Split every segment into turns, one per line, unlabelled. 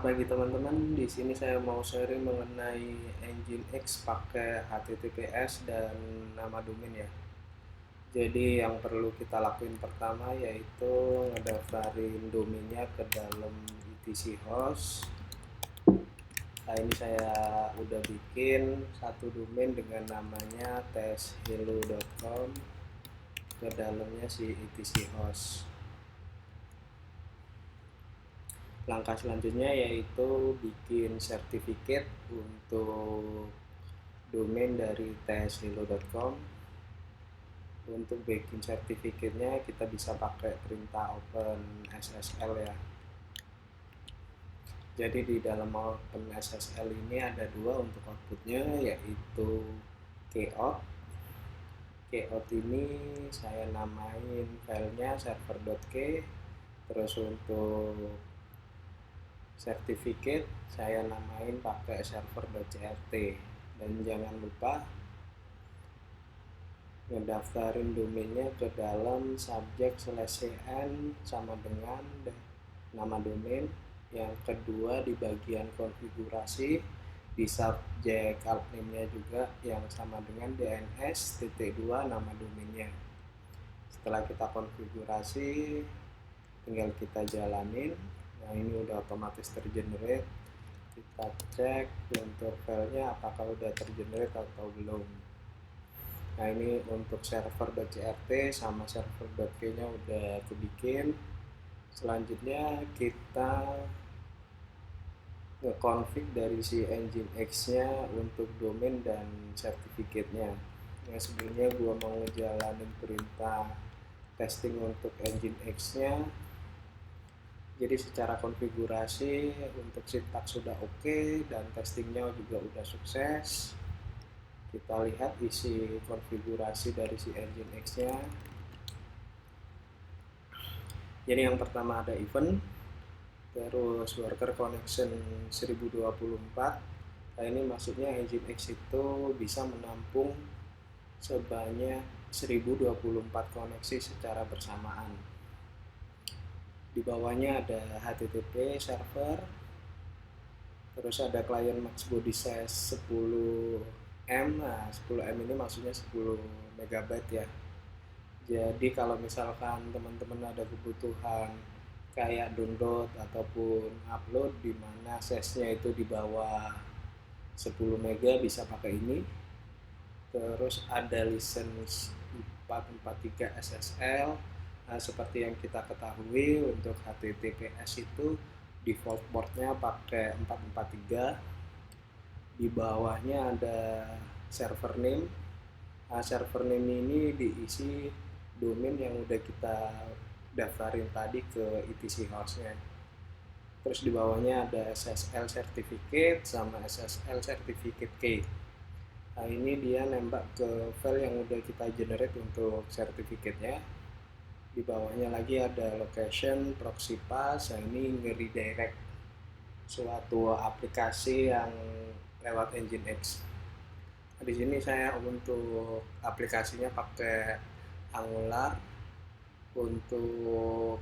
Selamat pagi teman-teman. Di sini saya mau sharing mengenai Nginx pakai HTTPS dan nama domain ya. Jadi yang perlu kita lakuin pertama yaitu ngedaftarin domainnya ke dalam etc host. Nah, ini saya udah bikin satu domain dengan namanya testhello.com ke dalamnya si etc host. Langkah selanjutnya yaitu bikin sertifikat untuk domain dari testhello.com. Untuk bikin sertifikatnya kita bisa pakai perintah open SSL ya. Jadi di dalam open SSL ini ada dua untuk outputnya, yaitu kout. Kout ini saya namain filenya server.k. Terus untuk sertifikat saya namain pakai server.crt. Dan jangan lupa ngedaftarin domainnya ke dalam subject/cn sama dengan nama domain. Yang kedua di bagian konfigurasi di subject alt name-nya juga yang sama dengan DNS.2 nama domainnya. Setelah kita konfigurasi tinggal kita jalanin. Nah, ini udah otomatis tergenerate. Kita cek untuk filenya apakah udah tergenerate atau belum. Nah, ini untuk server.crt sama server.k nya udah kebikin. Selanjutnya kita nge-config dari si Nginx nya untuk domain dan sertifikatnya. Nah, sebelumnya gua mau ngejalanin perintah testing untuk Nginx nya. Jadi secara konfigurasi untuk sintaks sudah oke dan testingnya juga udah sukses. Kita lihat isi konfigurasi dari si Nginx nya. Jadi yang pertama ada event, terus worker connection 1024. Nah, ini maksudnya Nginx itu bisa menampung sebanyak 1024 koneksi secara bersamaan. Di bawahnya ada HTTP server, terus ada client max body size 10M. Nah, 10M ini maksudnya 10 MB ya. Jadi kalau misalkan teman-teman ada kebutuhan kayak download ataupun upload di mana size-nya itu di bawah 10 MB bisa pakai ini. Terus ada license 443 SSL. Nah, seperti yang kita ketahui untuk HTTPS itu default portnya pakai 443. Di bawahnya ada server name. Nah, server name ini diisi domain yang udah kita daftarin tadi ke etc hostnya. Terus di bawahnya ada SSL certificate sama SSL certificate key. Nah, ini dia nembak ke file yang udah kita generate untuk sertifikatnya. Di bawahnya lagi ada location, proxy path. Nah, ini nge-redirect suatu aplikasi yang lewat Nginx. Nah, di sini saya untuk aplikasinya pakai Angular. Untuk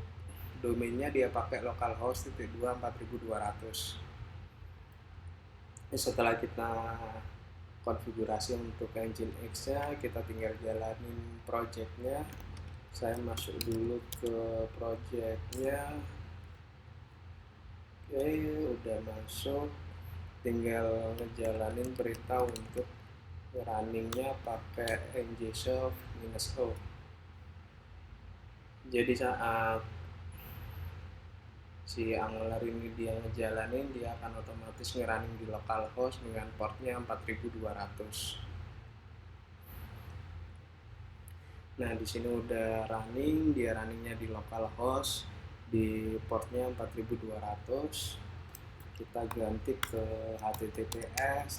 domainnya dia pakai localhost 2.4200. Setelah kita konfigurasi untuk Nginx nya, kita tinggal jalanin projectnya. Saya masuk dulu ke projectnya. Oke, udah masuk, tinggal ngejalanin perintah untuk runningnya pakai ngsoft-o. Jadi saat si Angular ini dia ngejalanin, dia akan otomatis ngerunning di localhost dengan portnya 4200. Nah, di sini udah running, dia runningnya di localhost di portnya 4200. Kita ganti ke https://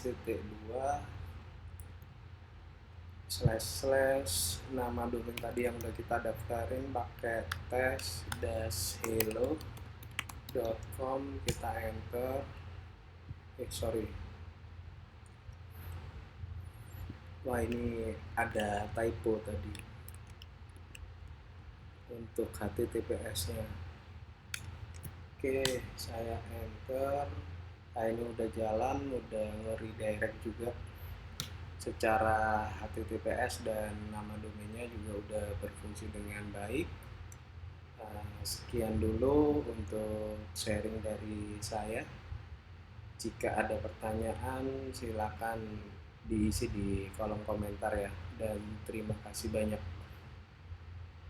nama domain tadi yang udah kita daftarin pakai test-hello.com. Kita enter. Wah, ini ada typo tadi untuk HTTPS nya. Oke, saya enter. Nah, ini udah jalan, udah nge-redirect juga secara HTTPS dan nama domainnya juga udah berfungsi dengan baik. Sekian dulu untuk sharing dari saya. Jika ada pertanyaan, silakan diisi di kolom komentar ya. Dan terima kasih banyak.